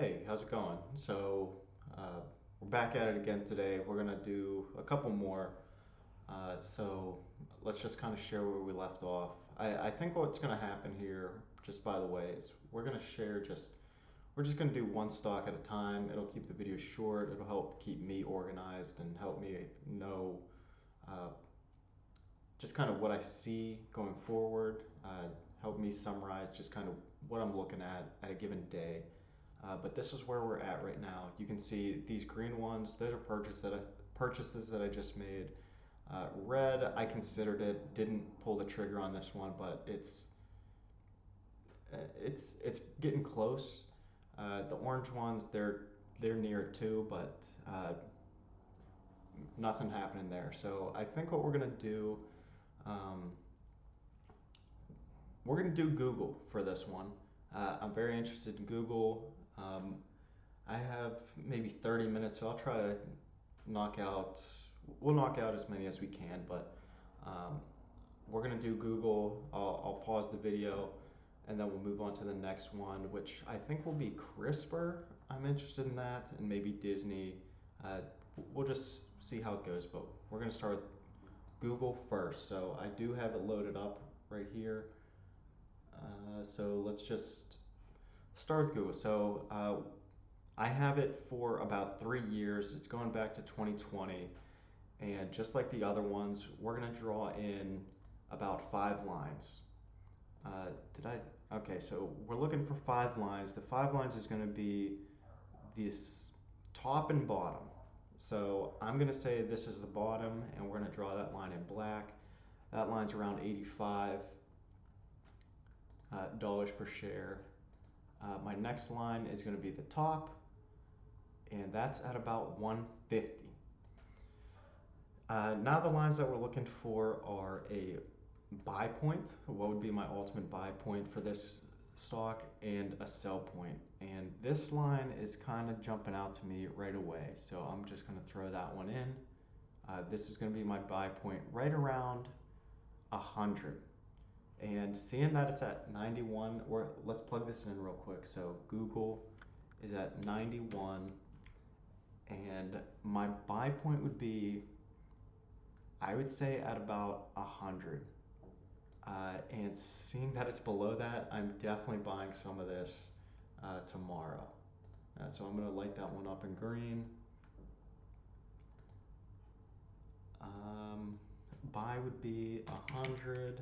Hey, how's it going? We're back at it again today. We're gonna do a couple more. So let's just kind of share where we left off. I think what's gonna happen here, just by the way, is we're just gonna do one stock at a time. It'll keep the video short. It'll help keep me organized and help me know uh, just kind of what I see going forward, help me summarize just kind of what I'm looking at a given day. But this is where we're at right now. You can see these green ones; those are purchases that I just made. Red, I considered it, didn't pull the trigger on this one, but it's getting close. The orange ones, they're near it too, but nothing happening there. So I think what we're gonna do. Um, we're going to do Google for this one. I'm very interested in Google. I have maybe 30 minutes, so I'll try to we'll knock out as many as we can, but um, we're going to do Google. I'll pause the video and then we'll move on to the next one, which I think will be CRISPR. I'm interested in that, and maybe Disney. We'll just see how it goes, but we're going to start with Google first. So I do have it loaded up right here. So let's just start with Google. I have it for about 3 years. It's going back to 2020. And just like the other ones, we're going to draw in about 5 lines. Okay, so we're looking for 5 lines. The 5 lines is going to be this top and bottom. So I'm going to say this is the bottom, and we're going to draw that line in black. That line's around 85 dollars per share. My next line is going to be the top, and that's at about 150. Now the lines that we're looking for are a buy point. What would be my ultimate buy point for this stock, and a sell point. And this line is kind of jumping out to me right away, so I'm just going to throw that one in. This is going to be my buy point right around 100. And seeing that it's at 91, let's plug this in real quick. So Google is at 91, and my buy point would be, I would say, at about 100. And seeing that it's below that, I'm definitely buying some of this tomorrow. So I'm going to light that one up in green. Buy would be 100.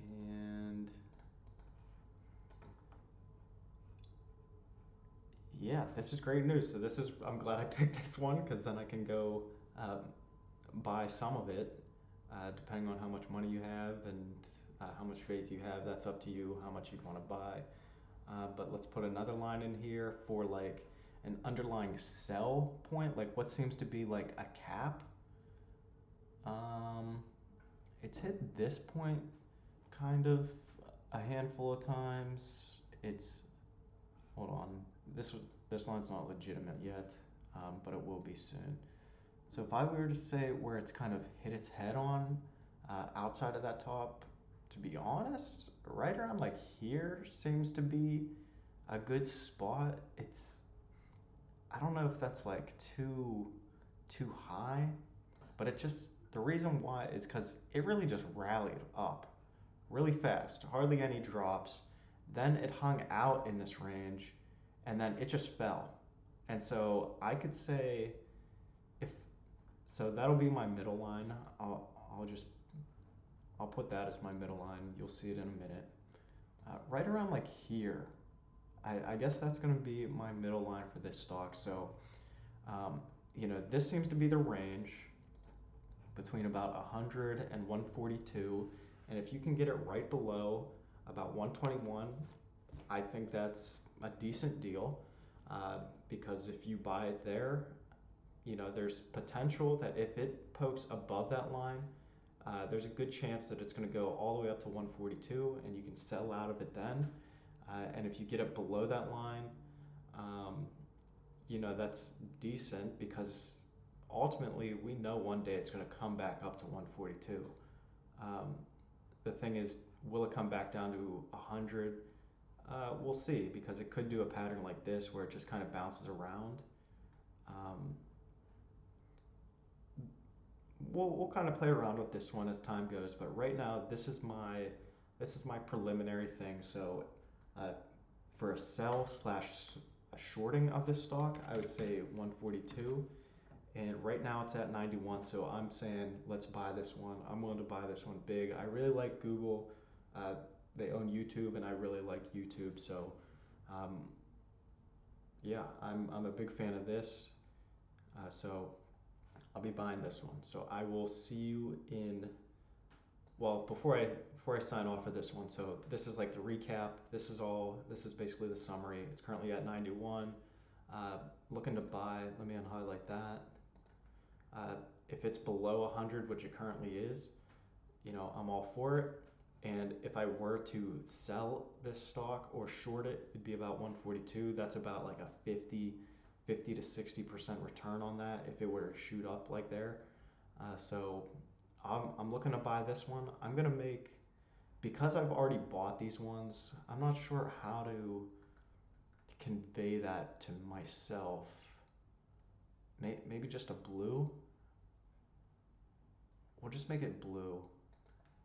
And yeah, this is great news. I'm glad I picked this one, because then I can go buy some of it, depending on how much money you have and how much faith you have. That's up to you how much you'd want to buy. But let's put another line in here for like an underlying sell point, like what seems to be like a cap. It's hit this point kind of a handful of times. Hold on, this line's not legitimate yet, but it will be soon. So if I were to say where it's kind of hit its head on, outside of that top, to be honest, right around like here seems to be a good spot. I don't know if that's like too high, but the reason why is because it really just rallied up really fast, hardly any drops. Then it hung out in this range, and then it just fell. And so I could say, if so, that'll be my middle line. I'll put that as my middle line. You'll see it in a minute. Right around like here, I guess that's going to be my middle line for this stock. So, this seems to be the range between about 100 and 142. And if you can get it right below about 121, I think that's a decent deal, because if you buy it there, there's potential that if it pokes above that line, there's a good chance that it's going to go all the way up to 142, and you can sell out of it then. And if you get it below that line, that's decent, because ultimately we know one day it's going to come back up to 142. The thing is, will it come back down to 100? We'll see because it could do a pattern like this where it just kind of bounces around. Um, we'll kind of play around with this one as time goes, but right now this is my preliminary thing. So uh, for a sell slash a shorting of this stock, I would say 142. And right now it's at 91, so I'm saying let's buy this one. I'm willing to buy this one big. I really like Google. Uh, they own YouTube, and I really like YouTube. So, um, yeah, I'm a big fan of this. So I'll be buying this one. So I will see you in. Well, before I sign off for this one, so this is like the recap. This is all. This is basically the summary. It's currently at 91. Looking to buy. Let me unhighlight that. Uh, if it's below 100, which it currently is, I'm all for it. And if I were to sell this stock or short it, it'd be about 142. That's about like a 50 to 60% return on that if it were to shoot up like there. So I'm looking to buy this one. I'm gonna make, because I've already bought these ones, I'm not sure how to convey that to myself. Maybe just a blue. We'll just make it blue.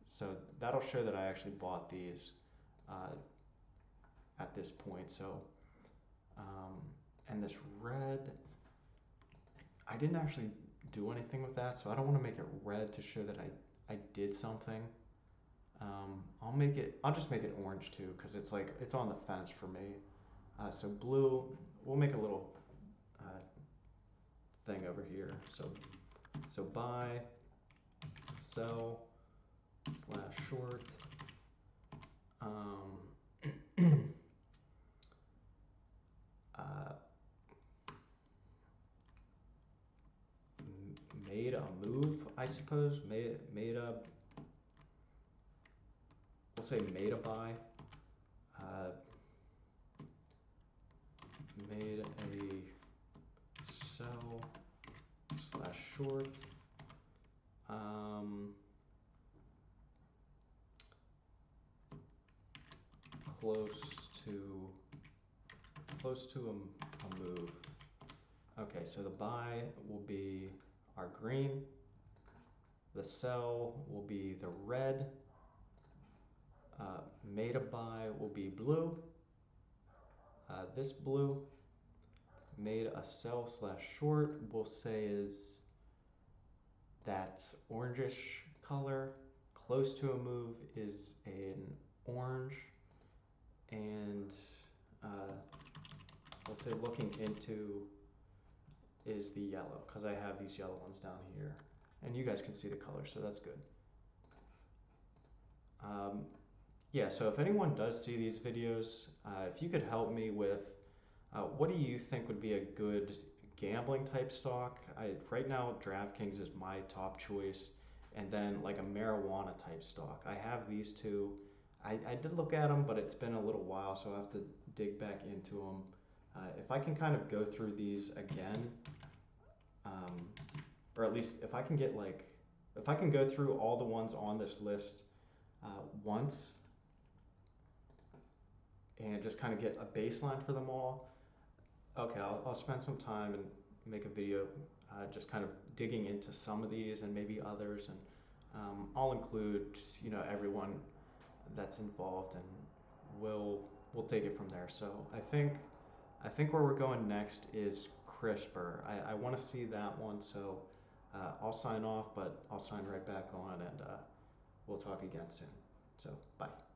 So that'll show that I actually bought these uh, at this point. So, um, and this red, I didn't actually do anything with that, so I don't want to make it red to show that I did something. I'll just make it orange too, because it's like, it's on the fence for me. So blue, we'll make a little uh, thing over here. So buy, sell, slash short. Uh, Made a move, I suppose. Made a, we'll say made a buy. Uh, Made a sell slash short. Um, close to a move. Okay, so the buy will be our green. The sell will be the red. Made a buy will be blue. This blue. Made a sell slash short, we'll say is that orangish color. Close to a move is an orange, and uh, we'll say looking into is the yellow, because I have these yellow ones down here, and you guys can see the color, so that's good. Yeah, so if anyone does see these videos, if you could help me with what do you think would be a good gambling type stock? Right now DraftKings is my top choice, and then like a marijuana type stock. I have these two. I did look at them, but it's been a little while, so I have to dig back into them. If I can kind of go through these again, um, or at least if I can go through all the ones on this list once and just kind of get a baseline for them all, okay, I'll spend some time and make a video just kind of digging into some of these and maybe others, and I'll include everyone that's involved, and we'll take it from there. So I think where we're going next is CRISPR. I want to see that one, so I'll sign off, but I'll sign right back on, and we'll talk again soon. So bye.